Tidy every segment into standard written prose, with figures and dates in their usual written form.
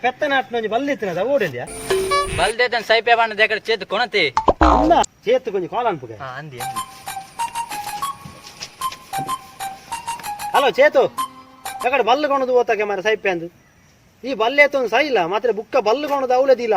పెత్తనాటి బల్లిత్తినదా ఓడింది బల్దేతన్ సైపే బాండ దగ్గర చేతు కొనతి చేతు కొంచెం కాలనుపుగా అంది ಹಲೋ ಚೇತು ಯಾಕಡೆ ಬಲ್ಲು ಕೊಣದು ಓತಕ್ಕೆ ಮರ ಸೈಪೆ ಅಂದು ಈ ಬಲ್ಲೆತ್ತು ಸೈ ಇಲ್ಲ ಮಾತ್ರ ಬುಕ್ಕ ಬಲ್ಲು ಕೊಣದು ಅವಳದಿಲ್ಲ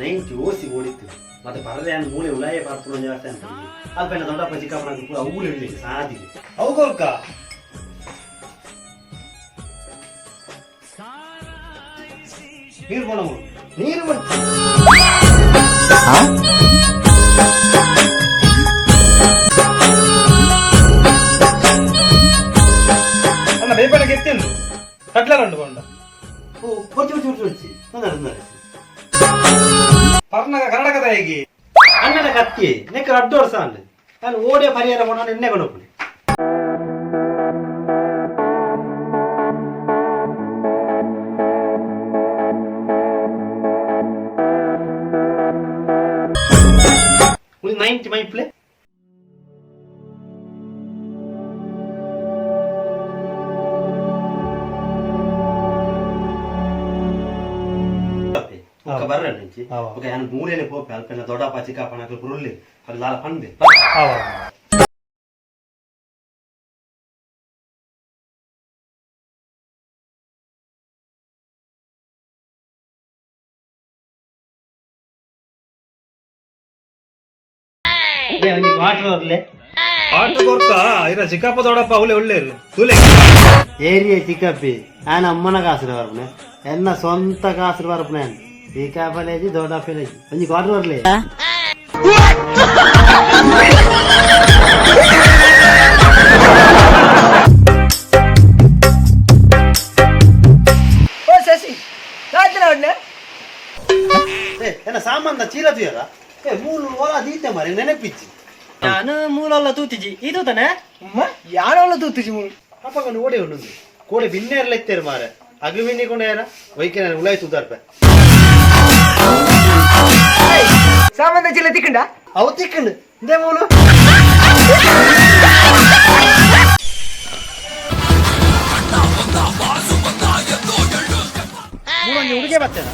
ನೈಂಟಿ ಓಸಿ ಓಡಿತ್ತು ಮತ್ತೆ ಪರದೆ ಮೂಳೆ ಉಲಾಯ ಪಾರ್ಪುಣ ಜಾಸ್ತಿ ಅಂತ ಅಲ್ಪೆಲ್ಲ ದೊಡ್ಡಪ್ಪ ಚಿಕ್ಕಪ್ಪನ ಕೂಡ ಊರು ಹಿಡಿಲಿಕ್ಕೆ ಸಾಧಿಗೆ ಅವಗೋಲ್ಕ ನೀರು ಬೋಣ ನೀರು ಅಲ್ಲ ಬೇಪಣಕ್ಕೆ ಎತ್ತಿಂದು ಕಟ್ಲಂಡು ಬೋಂಡ ಕೊಚ್ಚಿ ಪರ್ನಗ ಕರ್ನಾಟಕದ ಹೇಗೆ ಅಣ್ಣನ ಕತ್ತಿ ನೆಕ್ಕ 2 ವರ್ಷ ಅಂದೆ ನಾನು ಓಡಿಯ ಪರಿಹಾರ ಮಾಡೋಣ ಎಣ್ಣೆ ಕೊಡೋದು with 90 my play ఒక బర్ర నుంచి ఒక ఆయన మూలేనే పోపి అల్పైన దొడ్డప్ప చిక్కప్ప నాకు పురుల్లి అది లాల పంది ವಾಟರ್ ಬರ್ಲೆ ಆಟು ಬರ್ಕ ಇರ ಚಿಕ್ಕಪ್ಪ ದೊಡ್ಡಪ್ಪ ಅವಳೆ ಒಳ್ಳೆಯರು ಏರಿಯಾ ಚಿಕ್ಕಪ್ಪಿ ఆయన అమ్మన కాసులు వరపునే ఎన్న సొంత కాసులు వరపునే చిక్కప్పలేజి దొడ్డప్పలేజి కొంచెం వాటర్ వరలే ಓ ಶಶಿ ರಾತ್ರಿ ಏನ ಸಾಮಾನ ಚೀಲ ತುಯರ ಮೂಲು ಓಲ ದೀತೆ ಮಾರಿ ನೆನಪಿಚ್ಚಿ ನಾನು ಮೂಲಲ್ಲ ತೂತಿಜಿ ಇದು ತಾನೆ ಯಾರೊಳ್ಳ ತೂತಿಜಿ ಮೂರು ಅಪ್ಪಗೊಂಡು ಓಡಿ ಉಂಡು ಕೋಡೆ ಬಿನ್ನೇರ್ಲ ಇತ್ತೇರು ಮಾರೆ ಅಗ್ಲಿ ಬಿನ್ನಿಕೊಂಡು ಯಾರ ವೈಕೆ ಉಲಾಯಿ ತುದಾರ್ಪೆ ಸಾಮಾನ್ಯ ಚೀಲ ತಿಕ್ಕಂಡ ಅವು ತಿಕ್ಕಂಡು ಇದೇ ಮೂಲು ಮೂರೊಂದು ಹುಡುಗೆ ಬರ್ತೇನೆ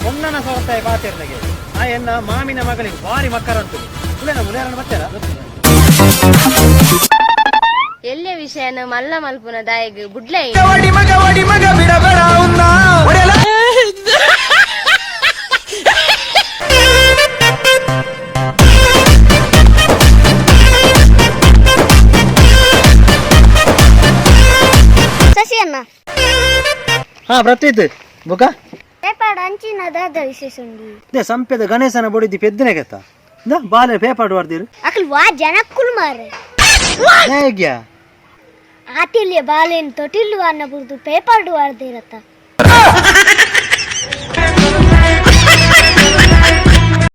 ಒನ್ನನ ಸೊಗತಾಯ ಪಾತಿರ್ನಗೆ ಆ ಎನ್ನ ಮಾಮಿನ ಮಗಳಿಗೆ ಭಾರಿ ಮಕ್ಕರಂತು ಮುಲೇನ ಮುಲೇರನ್ನ ಬರ್ತೇರ ಎಲ್ಲೆ ವಿಷಯನ ಮಲ್ಲ ಮಲ್ಪುನ ದಾಯಿಗೆ ಬುಡ್ಲೈ ಶಶಿ ಅಣ್ಣ ಹಾ ಪ್ರತೀತ್ ಬುಕ ಪೇಪರ್ ಅಂಚಿನ ದಾದ ವಿಶೇಷ ಉಂಡಿ ದೇ ಸಂಪೆದ ಗಣೇಶನ ಬೊಡಿದಿ ಪೆದ್ದನೆ ಕೆತ್ತ ದ ಬಾಲೆ ಪೇಪರ್ ವಾರ್ದಿರು ಅಕಲ್ ವಾ ಜನಕ್ಕುಲ್ ಮಾರೆ ಹೇಗ್ಯ ಆತಿಲ್ಯ ಬಾಲೆನ್ ತೊಟಿಲ್ಲು ಅನ್ನ ಬುರ್ದು ಪೇಪರ್ ವಾರ್ದಿರತ್ತ